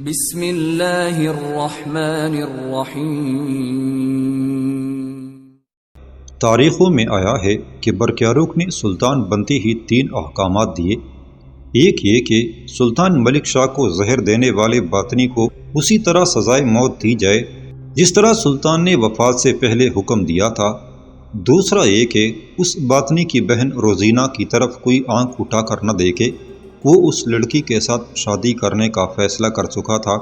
بسم اللہ الرحمن الرحیم۔ تاریخوں میں آیا ہے کہ برقیاروق نے سلطان بنتے ہی 3 احکامات دیے۔ ایک یہ کہ سلطان ملک شاہ کو زہر دینے والے باطنی کو اسی طرح سزائے موت دی جائے جس طرح سلطان نے وفات سے پہلے حکم دیا تھا۔ دوسرا یہ کہ اس باطنی کی بہن روزینہ کی طرف کوئی آنکھ اٹھا کر نہ دیکھے، وہ اس لڑکی کے ساتھ شادی کرنے کا فیصلہ کر چکا تھا۔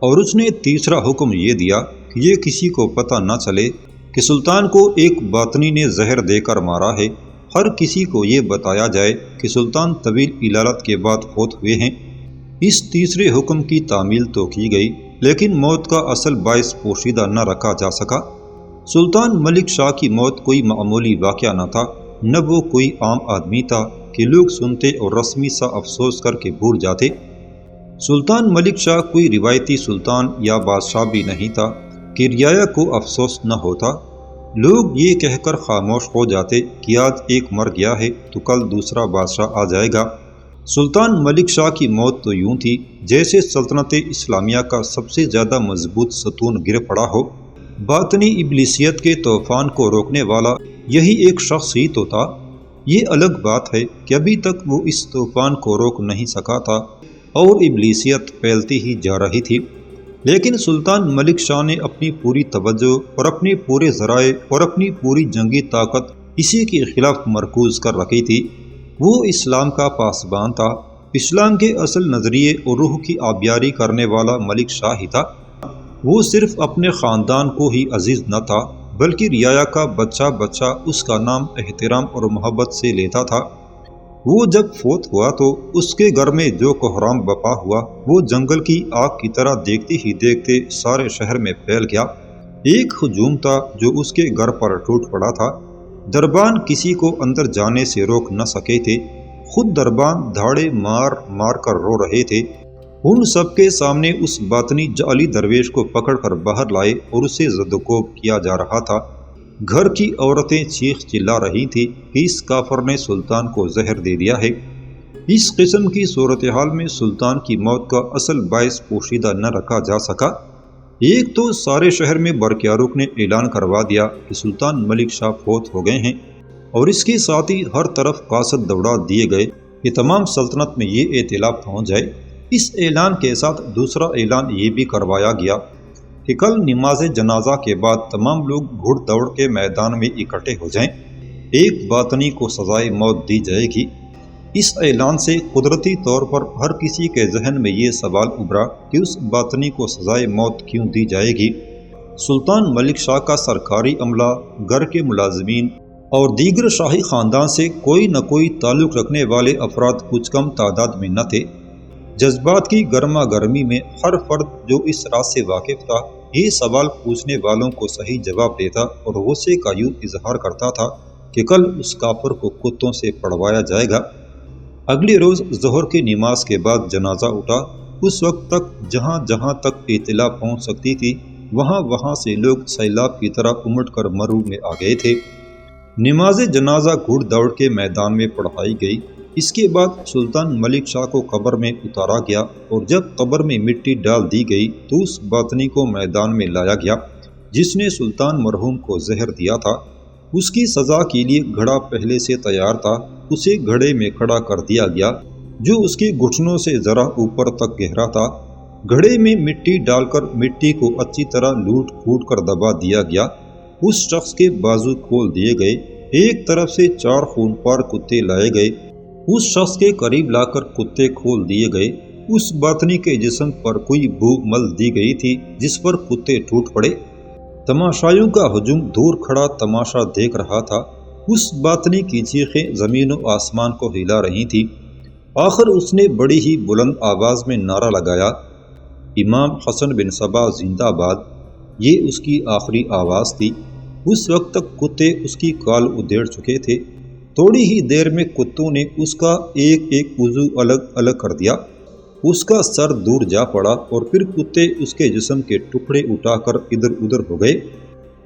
اور اس نے تیسرا حکم یہ دیا کہ یہ کسی کو پتہ نہ چلے کہ سلطان کو ایک باطنی نے زہر دے کر مارا ہے، ہر کسی کو یہ بتایا جائے کہ سلطان طویل علالت کے بعد فوت ہوئے ہیں۔ اس تیسرے حکم کی تعمیل تو کی گئی، لیکن موت کا اصل باعث پوشیدہ نہ رکھا جا سکا۔ سلطان ملک شاہ کی موت کوئی معمولی واقعہ نہ تھا، نہ وہ کوئی عام آدمی تھا کہ لوگ سنتے اور رسمی سا افسوس کر کے بھول جاتے۔ سلطان ملک شاہ کوئی روایتی سلطان یا بادشاہ بھی نہیں تھا کہ رعایا کو افسوس نہ ہوتا۔ لوگ یہ کہہ کر خاموش ہو جاتے کہ آج ایک مر گیا ہے تو کل دوسرا بادشاہ آ جائے گا۔ سلطان ملک شاہ کی موت تو یوں تھی جیسے سلطنت اسلامیہ کا سب سے زیادہ مضبوط ستون گر پڑا ہو۔ باطنی ابلیسیت کے طوفان کو روکنے والا یہی ایک شخص ہی تو تھا۔ یہ الگ بات ہے کہ ابھی تک وہ اس طوفان کو روک نہیں سکا تھا اور ابلیسیت پھیلتی ہی جا رہی تھی، لیکن سلطان ملک شاہ نے اپنی پوری توجہ اور اپنے پورے ذرائع اور اپنی پوری جنگی طاقت اسی کے خلاف مرکوز کر رکھی تھی۔ وہ اسلام کا پاسبان تھا، اسلام کے اصل نظریے اور روح کی آبیاری کرنے والا ملک شاہ ہی تھا۔ وہ صرف اپنے خاندان کو ہی عزیز نہ تھا بلکہ رعایا کا بچہ بچہ اس کا نام احترام اور محبت سے لیتا تھا۔ وہ جب فوت ہوا تو اس کے گھر میں جو کوہرام بپا ہوا وہ جنگل کی آگ کی طرح دیکھتے ہی دیکھتے سارے شہر میں پھیل گیا۔ ایک ہجوم تھا جو اس کے گھر پر ٹوٹ پڑا تھا۔ دربان کسی کو اندر جانے سے روک نہ سکے تھے، خود دربان دھاڑے مار مار کر رو رہے تھے۔ ان سب کے سامنے اس باطنی جعلی درویش کو پکڑ کر باہر لائے اور اسے زدوکوب کیا جا رہا تھا۔ گھر کی عورتیں چیخ چلا رہی تھی کہ اس کافر نے سلطان کو زہر دے دیا ہے۔ اس قسم کی صورتحال میں سلطان کی موت کا اصل باعث پوشیدہ نہ رکھا جا سکا۔ ایک تو سارے شہر میں برقیاروق نے اعلان کروا دیا کہ سلطان ملک شاہ فوت ہو گئے ہیں، اور اس کے ساتھ ہی ہر طرف قاصد دوڑا دیے گئے کہ تمام سلطنت میں یہ اطلاع پہنچ جائے۔ اس اعلان کے ساتھ دوسرا اعلان یہ بھی کروایا گیا کہ کل نماز جنازہ کے بعد تمام لوگ گھڑ دوڑ کے میدان میں اکٹھے ہو جائیں، ایک باطنی کو سزائے موت دی جائے گی۔ اس اعلان سے قدرتی طور پر ہر کسی کے ذہن میں یہ سوال ابھرا کہ اس باطنی کو سزائے موت کیوں دی جائے گی؟ سلطان ملک شاہ کا سرکاری عملہ، گھر کے ملازمین اور دیگر شاہی خاندان سے کوئی نہ کوئی تعلق رکھنے والے افراد کچھ کم تعداد میں نہ تھے۔ جذبات کی گرما گرمی میں ہر فرد جو اس راز سے واقف تھا یہ سوال پوچھنے والوں کو صحیح جواب دیتا اور غصے کا یوں اظہار کرتا تھا کہ کل اس کافر کو کتوں سے پڑوایا جائے گا۔ اگلے روز ظہر کی نماز کے بعد جنازہ اٹھا۔ اس وقت تک جہاں جہاں تک اطلاع پہنچ سکتی تھی وہاں وہاں سے لوگ سیلاب کی طرح امٹ کر مرو میں آ گئے تھے۔ نماز جنازہ گھڑ دوڑ کے میدان میں پڑھائی گئی۔ اس کے بعد سلطان ملک شاہ کو قبر میں اتارا گیا، اور جب قبر میں مٹی ڈال دی گئی تو اس باطنی کو میدان میں لایا گیا جس نے سلطان مرحوم کو زہر دیا تھا۔ اس کی سزا کے لیے گھڑا پہلے سے تیار تھا، اسے گھڑے میں کھڑا کر دیا گیا جو اس کے گھٹنوں سے ذرا اوپر تک گہرا تھا۔ گھڑے میں مٹی ڈال کر مٹی کو اچھی طرح لوٹ پھوٹ کر دبا دیا گیا۔ اس شخص کے بازو کھول دیے گئے، ایک طرف سے 4 خونخوار کتے لائے گئے، اس شخص کے قریب لا کر کتے کھول دیے گئے۔ اس باطنی کے جسم پر کوئی بو مل دی گئی تھی جس پر کتے ٹوٹ پڑے۔ تماشائیوں کا ہجوم دور کھڑا تماشا دیکھ رہا تھا۔ اس باطنی کی چیخیں زمین و آسمان کو ہلا رہی تھی۔ آخر اس نے بڑی ہی بلند آواز میں نعرہ لگایا، امام حسن بن صبا زندہ باد۔ یہ اس کی آخری آواز تھی۔ اس وقت تک کتے اس کی کال ادھیڑ چکے تھے۔ تھوڑی ہی دیر میں کتوں نے اس کا ایک ایک عضو الگ الگ کر دیا، اس کا سر دور جا پڑا، اور پھر کتے اس کے جسم کے ٹکڑے اٹھا کر ادھر ادھر ہو گئے۔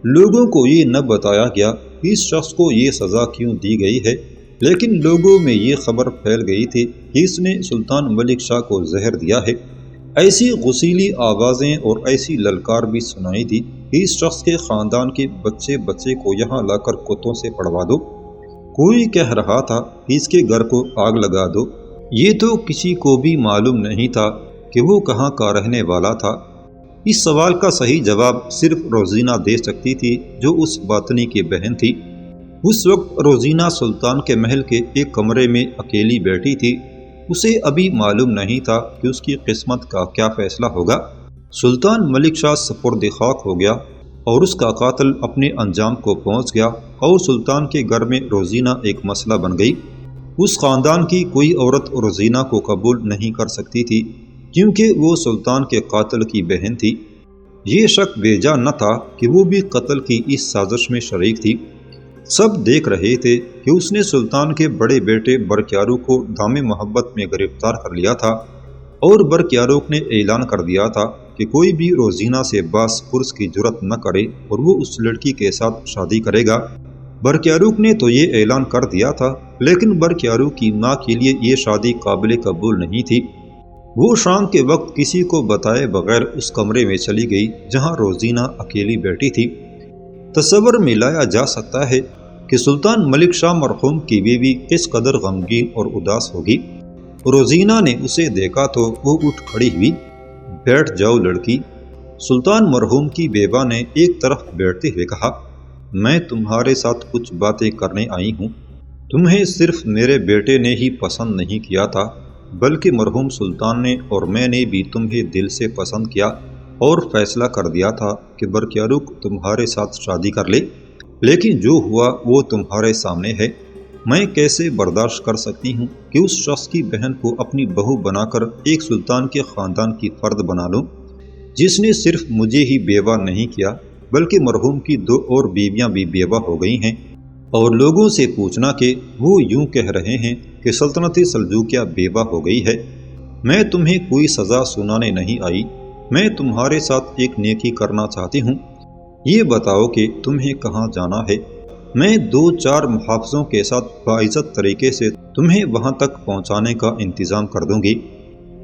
لوگوں کو یہ نہ بتایا گیا کہ اس شخص کو یہ سزا کیوں دی گئی ہے، لیکن لوگوں میں یہ خبر پھیل گئی تھی کہ اس نے سلطان ملک شاہ کو زہر دیا ہے۔ ایسی غسیلی آوازیں اور ایسی للکار بھی سنائی دی کہ اس شخص کے خاندان کے بچے کو یہاں لا کر کتوں سے پڑوا دو۔ کوئی کہہ رہا تھا کہ اس کے گھر کو آگ لگا دو۔ یہ تو کسی کو بھی معلوم نہیں تھا کہ وہ کہاں کا رہنے والا تھا۔ اس سوال کا صحیح جواب صرف روزینہ دے سکتی تھی جو اس باطنی کی بہن تھی۔ اس وقت روزینہ سلطان کے محل کے ایک کمرے میں اکیلی بیٹھی تھی۔ اسے ابھی معلوم نہیں تھا کہ اس کی قسمت کا کیا فیصلہ ہوگا۔ سلطان ملک شاہ سپرد خاک ہو گیا اور اس کا قاتل اپنے انجام کو پہنچ گیا اور سلطان کے گھر میں روزینہ ایک مسئلہ بن گئی۔ اس خاندان کی کوئی عورت روزینہ کو قبول نہیں کر سکتی تھی کیونکہ وہ سلطان کے قاتل کی بہن تھی۔ یہ شک بے جا نہ تھا کہ وہ بھی قتل کی اس سازش میں شریک تھی۔ سب دیکھ رہے تھے کہ اس نے سلطان کے بڑے بیٹے برقیاروق کو دام محبت میں گرفتار کر لیا تھا اور برقیاروق نے اعلان کر دیا تھا کہ کوئی بھی روزینہ سے باس پرس کی جرت نہ کرے اور وہ اس لڑکی کے ساتھ شادی کرے گا۔ برقیاروق نے تو یہ اعلان کر دیا تھا لیکن برقیاروق کی ماں کے لیے یہ شادی قابل قبول نہیں تھی۔ وہ شام کے وقت کسی کو بتائے بغیر اس کمرے میں چلی گئی جہاں روزینہ اکیلی بیٹھی تھی۔ تصور میں لایا جا سکتا ہے کہ سلطان ملک شاہ مرحوم کی بیوی کس قدر غمگین اور اداس ہوگی۔ روزینہ نے اسے دیکھا تو وہ اٹھ کھڑی ہوئی۔ بیٹھ جاؤ لڑکی، سلطان مرحوم کی بیوہ نے ایک طرف بیٹھتے ہوئے کہا۔ میں تمہارے ساتھ کچھ باتیں کرنے آئی ہوں۔ تمہیں صرف میرے بیٹے نے ہی پسند نہیں کیا تھا بلکہ مرحوم سلطان نے اور میں نے بھی تمہیں دل سے پسند کیا اور فیصلہ کر دیا تھا کہ برقیاروق تمہارے ساتھ شادی کر لے، لیکن جو ہوا وہ تمہارے سامنے ہے۔ میں کیسے برداشت کر سکتی ہوں کہ اس شخص کی بہن کو اپنی بہو بنا کر ایک سلطان کے خاندان کی فرد بنا لوں جس نے صرف مجھے ہی بیوہ نہیں کیا بلکہ مرحوم کی 2 اور بیویاں بھی بیوہ ہو گئی ہیں، اور لوگوں سے پوچھنا کہ وہ یوں کہہ رہے ہیں کہ سلطنت سلجوقیہ بیوہ ہو گئی ہے۔ میں تمہیں کوئی سزا سنانے نہیں آئی، میں تمہارے ساتھ ایک نیکی کرنا چاہتی ہوں۔ یہ بتاؤ کہ تمہیں کہاں جانا ہے، میں 2-4 محافظوں کے ساتھ باعزت طریقے سے تمہیں وہاں تک پہنچانے کا انتظام کر دوں گی۔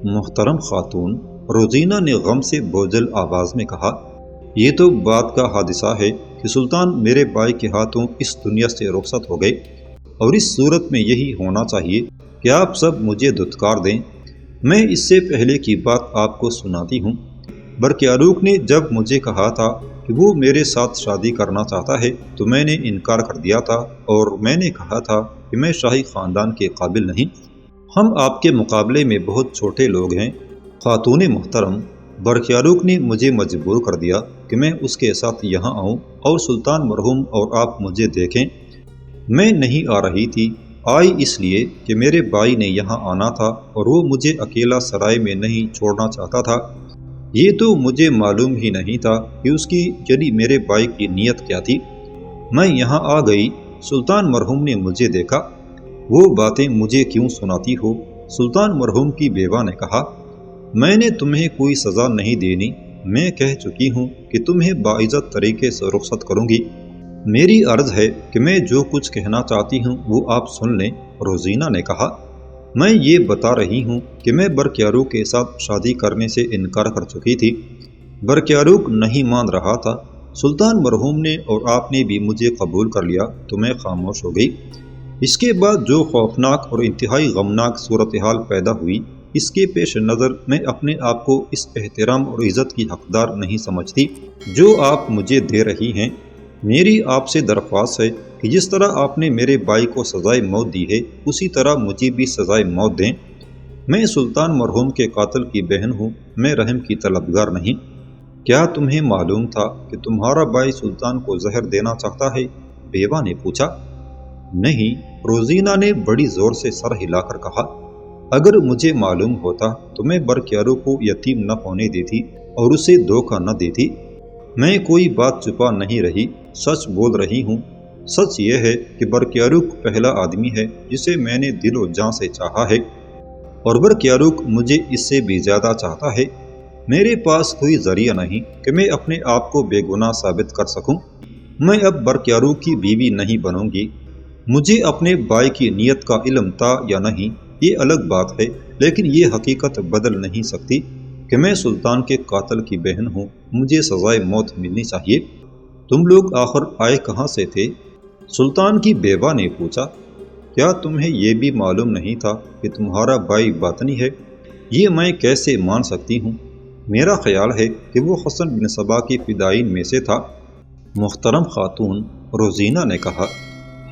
محترم خاتون، روزینہ نے غم سے بوجھل آواز میں کہا، یہ تو بات کا حادثہ ہے کہ سلطان میرے بھائی کے ہاتھوں اس دنیا سے رخصت ہو گئے، اور اس صورت میں یہی ہونا چاہیے کہ آپ سب مجھے دھتکار دیں۔ میں اس سے پہلے کی بات آپ کو سناتی ہوں۔ برقیاروق نے جب مجھے کہا تھا کہ وہ میرے ساتھ شادی کرنا چاہتا ہے تو میں نے انکار کر دیا تھا اور میں نے کہا تھا کہ میں شاہی خاندان کے قابل نہیں، ہم آپ کے مقابلے میں بہت چھوٹے لوگ ہیں۔ خاتون محترم، برقیاروق نے مجھے مجبور کر دیا کہ میں اس کے ساتھ یہاں آؤں اور سلطان مرحوم اور آپ مجھے دیکھیں۔ میں نہیں آ رہی تھی، آئی اس لیے کہ میرے بھائی نے یہاں آنا تھا اور وہ مجھے اکیلا سرائے میں نہیں چھوڑنا چاہتا تھا۔ یہ تو مجھے معلوم ہی نہیں تھا کہ اس کی یعنی میرے بھائی کی نیت کیا تھی۔ میں یہاں آ گئی، سلطان مرحوم نے مجھے دیکھا۔ وہ باتیں مجھے کیوں سناتی ہو؟ سلطان مرحوم کی بیوہ نے کہا، میں نے تمہیں کوئی سزا نہیں دینی، میں کہہ چکی ہوں کہ تمہیں باعزت طریقے سے رخصت کروں گی۔ میری عرض ہے کہ میں جو کچھ کہنا چاہتی ہوں وہ آپ سن لیں۔ روزینہ نے کہا، میں یہ بتا رہی ہوں کہ میں برقیاروق کے ساتھ شادی کرنے سے انکار کر چکی تھی۔ برقیاروق نہیں مان رہا تھا، سلطان مرحوم نے اور آپ نے بھی مجھے قبول کر لیا تو میں خاموش ہو گئی۔ اس کے بعد جو خوفناک اور انتہائی غمناک صورتحال پیدا ہوئی، اس کے پیش نظر میں اپنے آپ کو اس احترام اور عزت کی حقدار نہیں سمجھتی جو آپ مجھے دے رہی ہیں۔ میری آپ سے درخواست ہے کہ جس طرح آپ نے میرے بھائی کو سزائے موت دی ہے اسی طرح مجھے بھی سزائے موت دیں۔ میں سلطان مرحوم کے قاتل کی بہن ہوں، میں رحم کی طلبگار نہیں۔ کیا تمہیں معلوم تھا کہ تمہارا بھائی سلطان کو زہر دینا چاہتا ہے؟ بیوہ نے پوچھا۔ نہیں، روزینہ نے بڑی زور سے سر ہلا کر کہا، اگر مجھے معلوم ہوتا تو میں برقیاروق کو یتیم نہ ہونے دیتی اور اسے دھوکہ نہ دیتی۔ میں کوئی بات چھپا نہیں رہی، سچ بول رہی ہوں۔ سچ یہ ہے کہ برقیاروق پہلا آدمی ہے جسے میں نے دل و جان سے چاہا ہے، اور برقیاروق مجھے اس سے بھی زیادہ چاہتا ہے۔ میرے پاس کوئی ذریعہ نہیں کہ میں اپنے آپ کو بے گناہ ثابت کر سکوں۔ میں اب برقیاروق کی بیوی نہیں بنوں گی۔ مجھے اپنے بھائی کی نیت کا علم تھا یا نہیں یہ الگ بات ہے، لیکن یہ حقیقت بدل نہیں سکتی کہ میں سلطان کے قاتل کی بہن ہوں، مجھے سزائے موت ملنی چاہیے۔ تم لوگ آخر آئے کہاں سے تھے؟ سلطان کی بیوہ نے پوچھا۔ کیا تمہیں یہ بھی معلوم نہیں تھا کہ تمہارا بھائی باطنی ہے؟ یہ میں کیسے مان سکتی ہوں؟ میرا خیال ہے کہ وہ حسن بن صبا کی فدائین میں سے تھا۔ محترم خاتون، روزینہ نے کہا،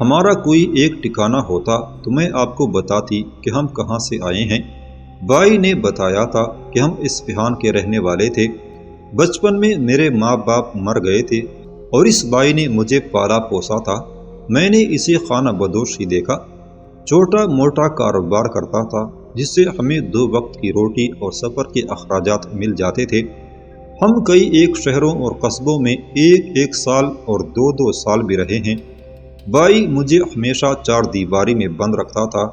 ہمارا کوئی ایک ٹھکانہ ہوتا تو میں آپ کو بتاتی کہ ہم کہاں سے آئے ہیں۔ بھائی نے بتایا تھا کہ ہم اصفہان کے رہنے والے تھے۔ بچپن میں میرے ماں باپ مر گئے تھے اور اس بھائی نے مجھے پالا پوسا تھا۔ میں نے اسے خانہ بدوش ہی دیکھا۔ چھوٹا موٹا کاروبار کرتا تھا جس سے ہمیں 2 وقت کی روٹی اور سفر کے اخراجات مل جاتے تھے۔ ہم کئی ایک شہروں اور قصبوں میں 1 سال اور 2 سال بھی رہے ہیں۔ بھائی مجھے ہمیشہ 4 دیواری میں بند رکھتا تھا،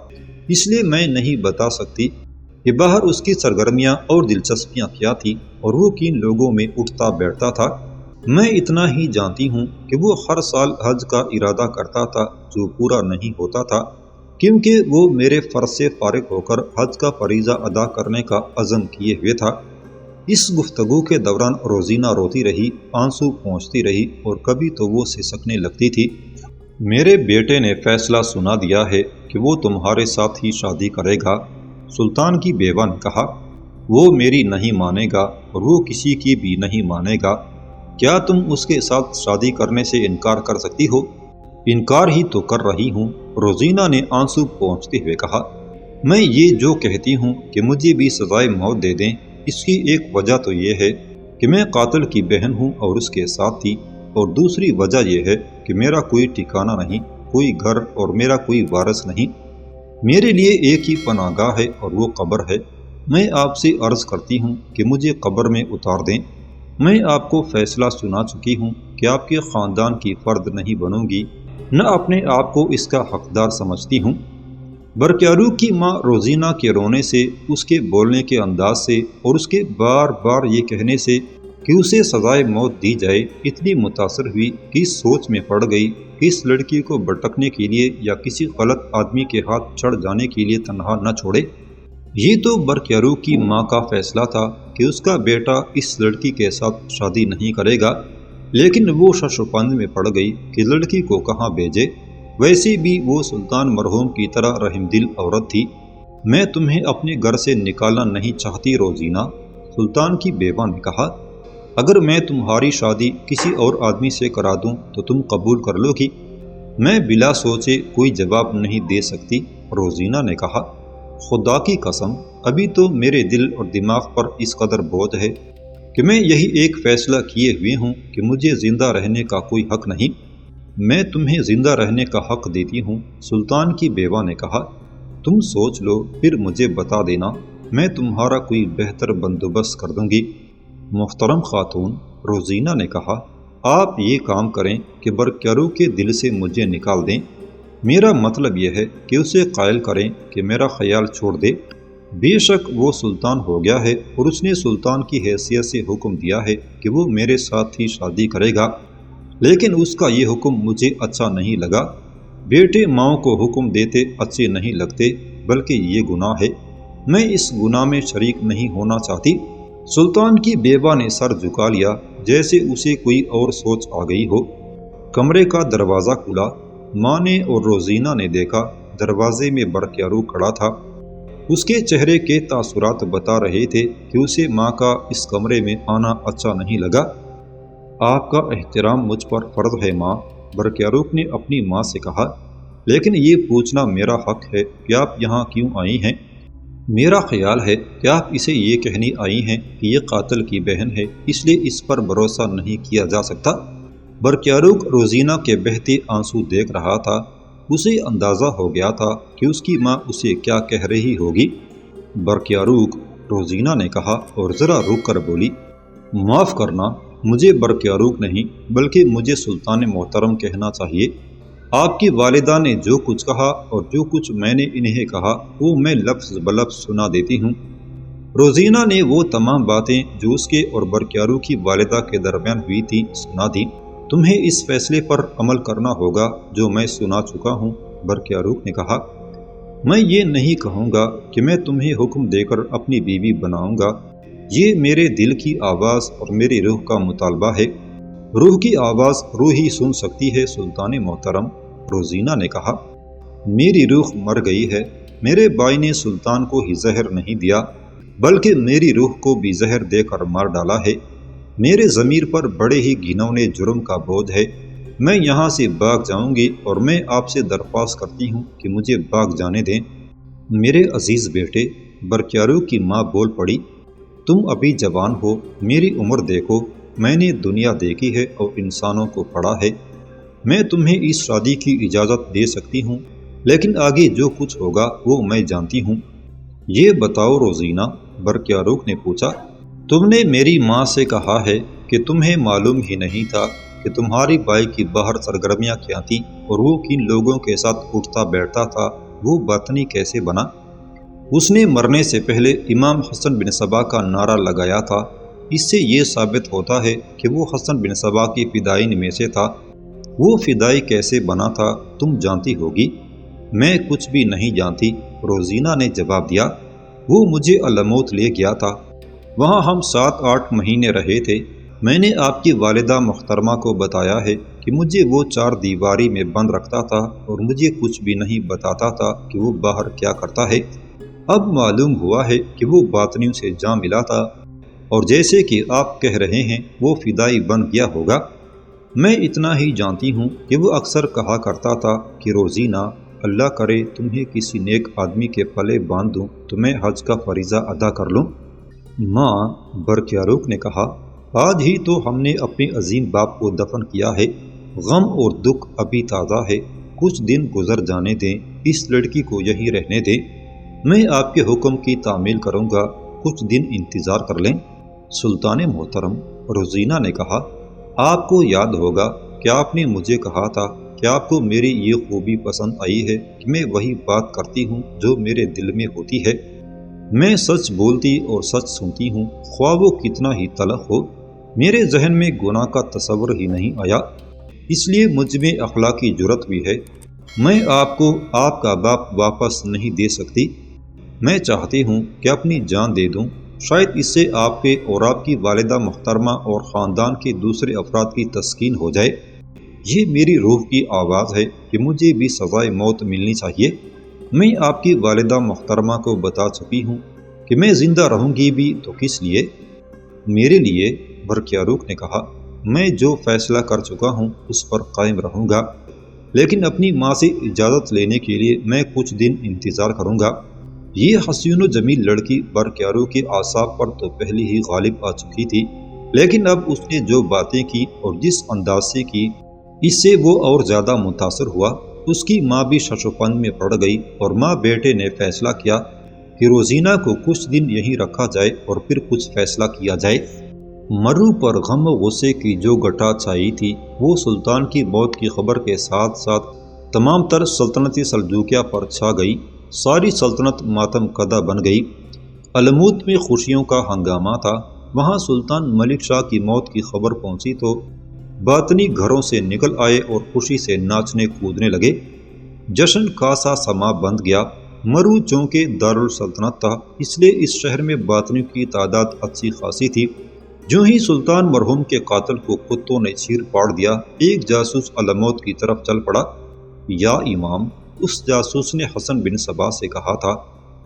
اس لیے میں نہیں بتا سکتی کہ باہر اس کی سرگرمیاں اور دلچسپیاں کیا تھیں اور وہ کن لوگوں میں اٹھتا بیٹھتا تھا۔ میں اتنا ہی جانتی ہوں کہ وہ ہر سال حج کا ارادہ کرتا تھا جو پورا نہیں ہوتا تھا، کیونکہ وہ میرے فرض سے فارغ ہو کر حج کا فریضہ ادا کرنے کا عزم کیے ہوئے تھا۔ اس گفتگو کے دوران روزینہ روتی رہی، آنسو پہنچتی رہی اور کبھی تو وہ سسکنے لگتی تھی۔ میرے بیٹے نے فیصلہ سنا دیا ہے کہ وہ تمہارے ساتھ ہی شادی کرے گا، سلطان کی بیوہ نے کہا۔ وہ میری نہیں مانے گا اور وہ کسی کی بھی نہیں مانے گا۔ کیا تم اس کے ساتھ شادی کرنے سے انکار کر سکتی ہو؟ انکار ہی تو کر رہی ہوں، روزینہ نے آنسو پہنچتے ہوئے کہا۔ میں یہ جو کہتی ہوں کہ مجھے بھی سزائے موت دے دیں، اس کی ایک وجہ تو یہ ہے کہ میں قاتل کی بہن ہوں اور اس کے ساتھ تھی، اور دوسری وجہ یہ ہے کہ میرا کوئی ٹھکانہ نہیں، کوئی گھر اور میرا کوئی وارث نہیں۔ میرے لیے ایک ہی پناہ گاہ ہے اور وہ قبر ہے۔ میں آپ سے عرض کرتی ہوں کہ مجھے قبر میں اتار دیں۔ میں آپ کو فیصلہ سنا چکی ہوں کہ آپ کے خاندان کی فرد نہیں بنوں گی، نہ اپنے آپ کو اس کا حقدار سمجھتی ہوں۔ برقیارو کی ماں روزینہ کے رونے سے، اس کے بولنے کے انداز سے اور اس کے بار بار یہ کہنے سے کہ اسے سزائے موت دی جائے اتنی متاثر ہوئی کہ اس سوچ میں پڑ گئی کہ اس لڑکی کو بھٹکنے کے لیے یا کسی غلط آدمی کے ہاتھ چڑھ جانے کے لیے تنہا نہ چھوڑے۔ یہ تو برقیارو کی ماں کا فیصلہ تھا کہ اس کا بیٹا اس لڑکی کے ساتھ شادی نہیں کرے گا، لیکن وہ شش و پنج میں پڑ گئی کہ لڑکی کو کہاں بھیجے۔ ویسے بھی وہ سلطان مرحوم کی طرح رحم دل عورت تھی۔ میں تمہیں اپنے گھر سے نکالنا نہیں چاہتی روزینہ، سلطان کی بیوہ نے کہا۔ اگر میں تمہاری شادی کسی اور آدمی سے کرا دوں تو تم قبول کر لو گی؟ میں بلا سوچے کوئی جواب نہیں دے سکتی، روزینہ نے کہا۔ خدا کی قسم، ابھی تو میرے دل اور دماغ پر اس قدر بوجھ ہے کہ میں یہی ایک فیصلہ کیے ہوئے ہوں کہ مجھے زندہ رہنے کا کوئی حق نہیں۔ میں تمہیں زندہ رہنے کا حق دیتی ہوں، سلطان کی بیوہ نے کہا۔ تم سوچ لو پھر مجھے بتا دینا، میں تمہارا کوئی بہتر بندوبست کر دوں گی۔ محترم خاتون، روزینہ نے کہا، آپ یہ کام کریں کہ برقیارو کے دل سے مجھے نکال دیں۔ میرا مطلب یہ ہے کہ اسے قائل کریں کہ میرا خیال چھوڑ دے۔ بے شک وہ سلطان ہو گیا ہے اور اس نے سلطان کی حیثیت سے حکم دیا ہے کہ وہ میرے ساتھ ہی شادی کرے گا، لیکن اس کا یہ حکم مجھے اچھا نہیں لگا۔ بیٹے ماؤں کو حکم دیتے اچھے نہیں لگتے، بلکہ یہ گناہ ہے۔ میں اس گناہ میں شریک نہیں ہونا چاہتی۔ سلطان کی بیوہ نے سر جھکا لیا جیسے اسے کوئی اور سوچ آ گئی ہو۔ کمرے کا دروازہ کھلا۔ ماں نے اور روزینہ نے دیکھا دروازے میں برقیارو کھڑا تھا۔ اس کے چہرے کے تاثرات بتا رہے تھے کہ اسے ماں کا اس کمرے میں آنا اچھا نہیں لگا۔ آپ کا احترام مجھ پر فرض ہے ماں، برقیارو نے اپنی ماں سے کہا، لیکن یہ پوچھنا میرا حق ہے کہ آپ یہاں کیوں آئی ہیں؟ میرا خیال ہے کہ آپ اسے یہ کہنے آئی ہیں کہ یہ قاتل کی بہن ہے، اس لیے اس پر بھروسہ نہیں کیا جا سکتا۔ برقیارو روزینہ کے بہتے آنسو دیکھ رہا تھا۔ اسے اندازہ ہو گیا تھا کہ اس کی ماں اسے کیا کہہ رہی ہوگی۔ برقیارو، روزینہ نے کہا اور ذرا رک کر بولی، معاف کرنا، مجھے برقیارو نہیں بلکہ مجھے سلطان محترم کہنا چاہیے۔ آپ کی والدہ نے جو کچھ کہا اور جو کچھ میں نے انہیں کہا وہ میں لفظ بلفظ سنا دیتی ہوں۔ روزینہ نے وہ تمام باتیں جو اس کے اور برقیارو کی والدہ کے درمیان ہوئی تھی سنا دیں۔ تمہیں اس فیصلے پر عمل کرنا ہوگا جو میں سنا چکا ہوں، برقیارو نے کہا۔ میں یہ نہیں کہوں گا کہ میں تمہیں حکم دے کر اپنی بیوی بناؤں گا، یہ میرے دل کی آواز اور میری روح کا مطالبہ ہے۔ روح کی آواز روح ہی سن سکتی ہے سلطان محترم، روزینہ نے کہا۔ میری روح مر گئی ہے۔ میرے بھائی نے سلطان کو ہی زہر نہیں دیا بلکہ میری روح کو بھی زہر دے کر مار ڈالا ہے۔ میرے ضمیر پر بڑے ہی گھنونے جرم کا بوجھ ہے۔ میں یہاں سے بھاگ جاؤں گی اور میں آپ سے درخواست کرتی ہوں کہ مجھے بھاگ جانے دیں۔ میرے عزیز بیٹے، برقیارو کی ماں بول پڑی، تم ابھی جوان ہو، میری عمر دیکھو، میں نے دنیا دیکھی ہے اور انسانوں کو پڑھا ہے۔ میں تمہیں اس شادی کی اجازت دے سکتی ہوں، لیکن آگے جو کچھ ہوگا وہ میں جانتی ہوں۔ یہ بتاؤ روزینہ، برقیاروق نے پوچھا، تم نے میری ماں سے کہا ہے کہ تمہیں معلوم ہی نہیں تھا کہ تمہاری بھائی کی باہر سرگرمیاں کیا تھیں اور وہ کن لوگوں کے ساتھ اٹھتا بیٹھتا تھا، وہ باطنی کیسے بنا؟ اس نے مرنے سے پہلے امام حسن بن صبا کا نعرہ لگایا تھا۔ اس سے یہ ثابت ہوتا ہے کہ وہ حسن بن صبا کی فدائین میں سے تھا۔ وہ فدائی کیسے بنا تھا تم جانتی ہوگی۔ میں کچھ بھی نہیں جانتی، روزینہ نے جواب دیا۔ وہ مجھے الموت لے گیا تھا، وہاں ہم 7-8 مہینے رہے تھے۔ میں نے آپ کی والدہ محترمہ کو بتایا ہے کہ مجھے وہ 4 دیواری میں بند رکھتا تھا اور مجھے کچھ بھی نہیں بتاتا تھا کہ وہ باہر کیا کرتا ہے۔ اب معلوم ہوا ہے کہ وہ باطنیوں سے جا ملا تھا اور جیسے کہ آپ کہہ رہے ہیں وہ فدائی بن گیا ہوگا۔ میں اتنا ہی جانتی ہوں کہ وہ اکثر کہا کرتا تھا کہ روزینہ، اللہ کرے تمہیں کسی نیک آدمی کے پلے باندھ دوں تو میں حج کا فریضہ ادا کر لوں۔ ماں، برقیاروق نے کہا، آج ہی تو ہم نے اپنے عظیم باپ کو دفن کیا ہے۔ غم اور دکھ ابھی تازہ ہے، کچھ دن گزر جانے دیں، اس لڑکی کو یہیں رہنے دیں۔ میں آپ کے حکم کی تعمیل کروں گا، کچھ دن انتظار کر لیں۔ سلطان محترم، روزینہ نے کہا، آپ کو یاد ہوگا کہ آپ نے مجھے کہا تھا کہ آپ کو میری یہ خوبی پسند آئی ہے کہ میں وہی بات کرتی ہوں جو میرے دل میں ہوتی ہے۔ میں سچ بولتی اور سچ سنتی ہوں، خواہ وہ کتنا ہی تلخ ہو۔ میرے ذہن میں گناہ کا تصور ہی نہیں آیا، اس لیے مجھ میں اخلاقی جرت بھی ہے۔ میں آپ کو آپ کا باپ واپس نہیں دے سکتی۔ میں چاہتی ہوں کہ اپنی جان دے دوں، شاید اس سے آپ کے اور آپ کی والدہ محترمہ اور خاندان کے دوسرے افراد کی تسکین ہو جائے۔ یہ میری روح کی آواز ہے کہ مجھے بھی سزائے موت ملنی چاہیے۔ میں آپ کی والدہ محترمہ کو بتا چکی ہوں کہ میں زندہ رہوں گی بھی تو کس لیے؟ میرے لیے، برقیاروق نے کہا۔ میں جو فیصلہ کر چکا ہوں اس پر قائم رہوں گا، لیکن اپنی ماں سے اجازت لینے کے لیے میں کچھ دن انتظار کروں گا۔ یہ حسین و جمیل لڑکی برقیاروق کے اعصاب پر تو پہلے ہی غالب آ چکی تھی، لیکن اب اس نے جو باتیں کی اور جس انداز سے کی، اس سے وہ اور زیادہ متاثر ہوا۔ اس کی ماں بھی ششوپن میں پڑ گئی اور ماں بیٹے نے فیصلہ کیا کہ روزینہ کو کچھ دن یہیں رکھا جائے اور پھر کچھ فیصلہ کیا جائے۔ مرو پر غم و غصے کی جو گٹا چھائی تھی وہ سلطان کی موت کی خبر کے ساتھ ساتھ تمام تر سلطنت سلجوقیہ پر چھا گئی۔ ساری سلطنت ماتم کدہ بن گئی۔ الموت میں خوشیوں کا ہنگامہ تھا۔ وہاں سلطان ملک شاہ کی موت کی خبر پہنچی تو باطنی گھروں سے نکل آئے اور خوشی سے ناچنے کودنے لگے۔ جشن کا سا سما بند گیا۔ مرو چونکہ دارالسلطنت تھا، اس لیے اس شہر میں باطنیوں کی تعداد اچھی خاصی تھی۔ جو ہی سلطان مرحوم کے قاتل کو کتوں نے چیر پاڑ دیا، ایک جاسوس الموت کی طرف چل پڑا۔ یا امام، اس جاسوس نے حسن بن صبا سے کہا تھا،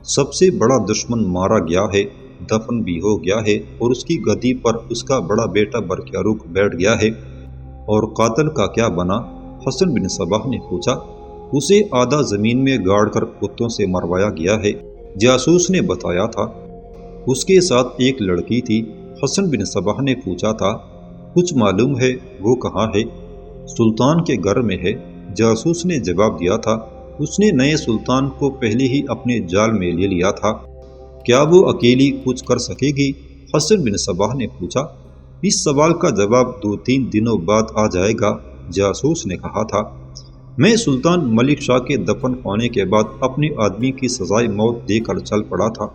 سب سے بڑا دشمن مارا گیا ہے، دفن بھی ہو گیا ہے اور اس کی گدی پر اس کا بڑا بیٹا برقیاروق بیٹھ گیا ہے۔ اور قاتل کا کیا بنا؟ حسن بن صبا نے پوچھا۔ اسے آدھا زمین میں گاڑ کر کتوں سے مروایا گیا ہے، جاسوس نے بتایا تھا۔ اس کے ساتھ ایک لڑکی تھی۔ حسن بن صبا نے پوچھا تھا، کچھ معلوم ہے وہ کہاں ہے؟ سلطان کے گھر میں ہے، جاسوس نے جواب دیا تھا۔ اس نے نئے سلطان کو پہلے ہی اپنے جال میں لے لیا تھا۔ کیا وہ اکیلی کچھ کر سکے گی؟ حسن بن صبا نے پوچھا۔ اس سوال کا جواب 2-3 دنوں بعد آ جائے گا، جاسوس نے کہا تھا۔ میں سلطان ملک شاہ کے دفن ہونے کے بعد اپنے آدمی کی سزائے موت دے کر چل پڑا تھا۔